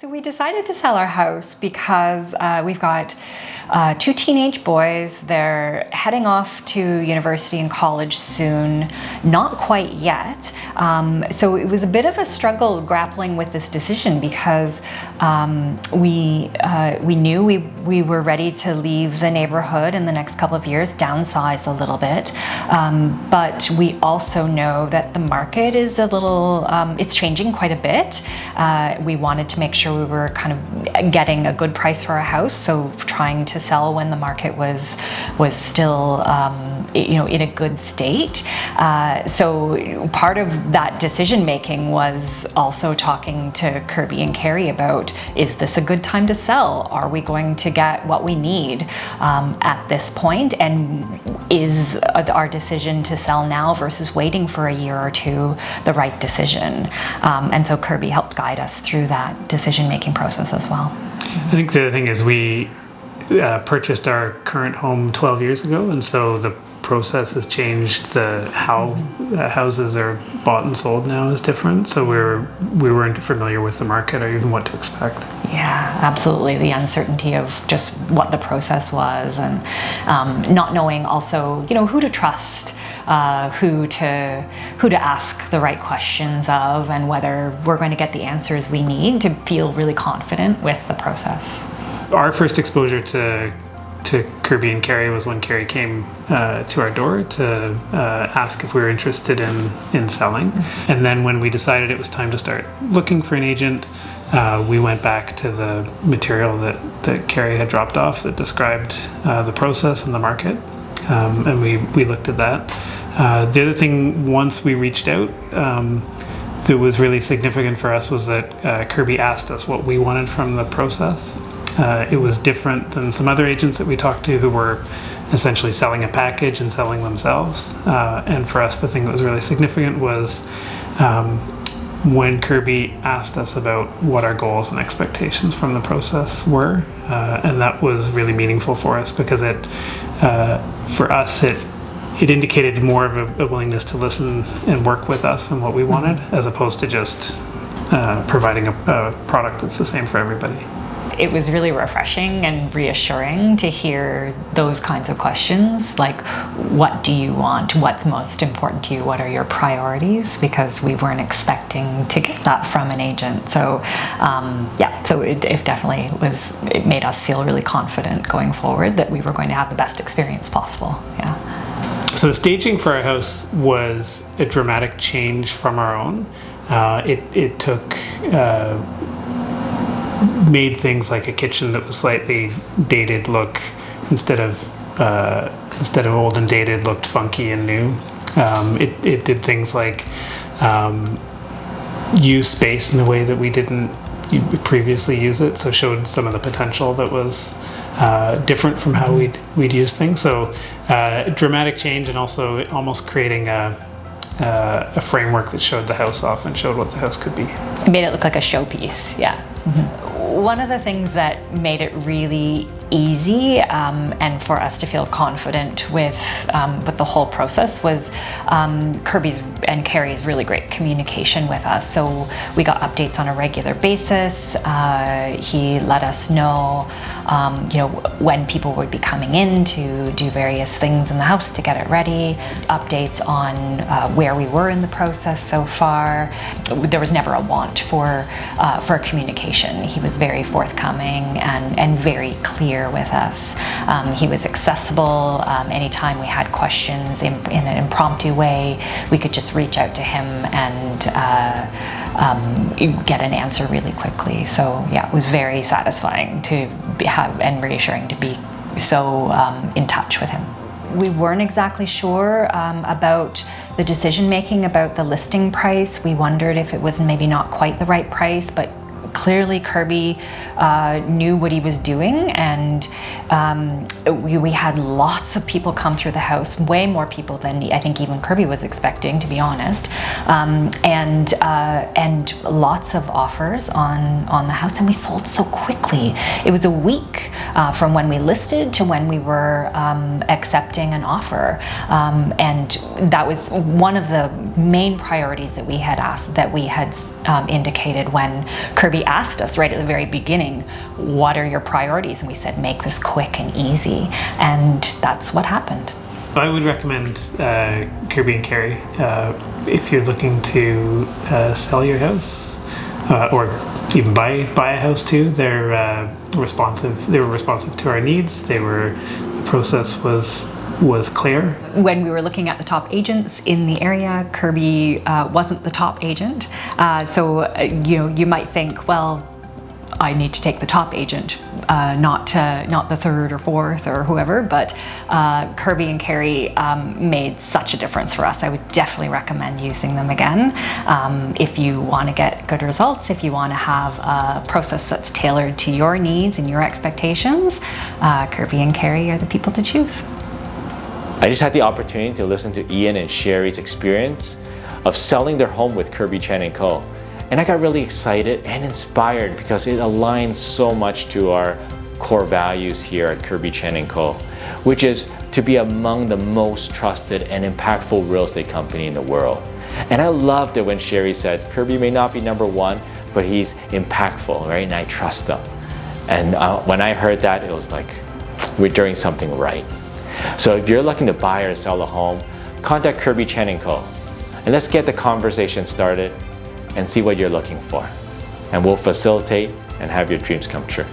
So we decided to sell our house because we've got two teenage boys. They're heading off to university and college soon, not quite yet. So it was a bit of a struggle grappling with this decision because we knew we were ready to leave the neighborhood in the next couple of years, downsize a little bit. But we also know that the market is a little, it's changing quite a bit. We wanted to make sure we were kind of getting a good price for our house, so trying to sell when the market was still in a good state. So part of that decision making was also talking to Kirby and Carrie about, is this a good time to sell? Are we going to get what we need at this point? And is our decision to sell now versus waiting for a year or two the right decision? And so Kirby helped guide us through that decision-making process as well. I think the other thing is we purchased our current home 12 years ago, and so the process has changed. How houses are bought and sold now is different, so we weren't familiar with the market or even what to expect. Yeah, absolutely. The uncertainty of just what the process was, and not knowing also, who to trust, who to ask the right questions of, and whether we're going to get the answers we need to feel really confident with the process. Our first exposure to Kirby and Carrie was when Carrie came to our door to ask if we were interested in selling. And then when we decided it was time to start looking for an agent, we went back to the material that Carrie had dropped off that described the process and the market, and we looked at that. The other thing, once we reached out, that was really significant for us was that Kirby asked us what we wanted from the process. It was different than some other agents that we talked to who were essentially selling a package and selling themselves. And for us, the thing that was really significant was when Kirby asked us about what our goals and expectations from the process were. And that was really meaningful for us because for us, it indicated more of a willingness to listen and work with us and what we wanted, as opposed to just providing a product that's the same for everybody. It was really refreshing and reassuring to hear those kinds of questions, like, what do you want? What's most important to you? What are your priorities? Because we weren't expecting to get that from an agent. So so it definitely was, it made us feel really confident going forward that we were going to have the best experience possible. Yeah. So the staging for our house was a dramatic change from our own. It took made things like a kitchen that was slightly dated look, instead of old and dated, looked funky and new. It did things like use space in a way that we didn't previously use it, so showed some of the potential that was different from how we'd use things. So dramatic change, and also almost creating a framework that showed the house off and showed what the house could be. It made it look like a showpiece, yeah. Mm-hmm. One of the things that made it really easy and for us to feel confident with the whole process was Kirby's and Carrie's really great communication with us. So we got updates on a regular basis. He let us know, when people would be coming in to do various things in the house to get it ready. Updates on where we were in the process so far. There was never a want for communication. He was very forthcoming and very clear with us. He was accessible. Anytime we had questions in an impromptu way, we could just reach out to him and get an answer really quickly. So yeah, it was very satisfying to have, and reassuring to be so in touch with him. We weren't exactly sure about the decision making about the listing price. We wondered if it was maybe not quite the right price, but clearly Kirby knew what he was doing, and we had lots of people come through the house, way more people than I think even Kirby was expecting, to be honest, and lots of offers on the house, and we sold so quickly. It was a week from when we listed to when we were accepting an offer, and that was one of the main priorities that we had indicated when Kirby asked us right at the very beginning, what are your priorities? And we said, make this quick and easy. And that's what happened. I would recommend Kirby and Carrie if you're looking to sell your house or even buy a house too. They're responsive. They were responsive to our needs. The process was clear. When we were looking at the top agents in the area, Kirby wasn't the top agent. So you might think, well, I need to take the top agent, not the third or fourth or whoever, but Kirby and Carrie made such a difference for us. I would definitely recommend using them again. If you want to get good results, if you want to have a process that's tailored to your needs and your expectations, Kirby and Carrie are the people to choose. I just had the opportunity to listen to Ian and Sherry's experience of selling their home with Kirby Chen & Co. And I got really excited and inspired because it aligns so much to our core values here at Kirby Chen & Co., which is to be among the most trusted and impactful real estate company in the world. And I loved it when Sherry said, Kirby may not be number one, but he's impactful, right? And I trust them. And when I heard that, it was like, we're doing something right. So if you're looking to buy or sell a home, contact Kirby Chen & Co. And let's get the conversation started and see what you're looking for. And we'll facilitate and have your dreams come true.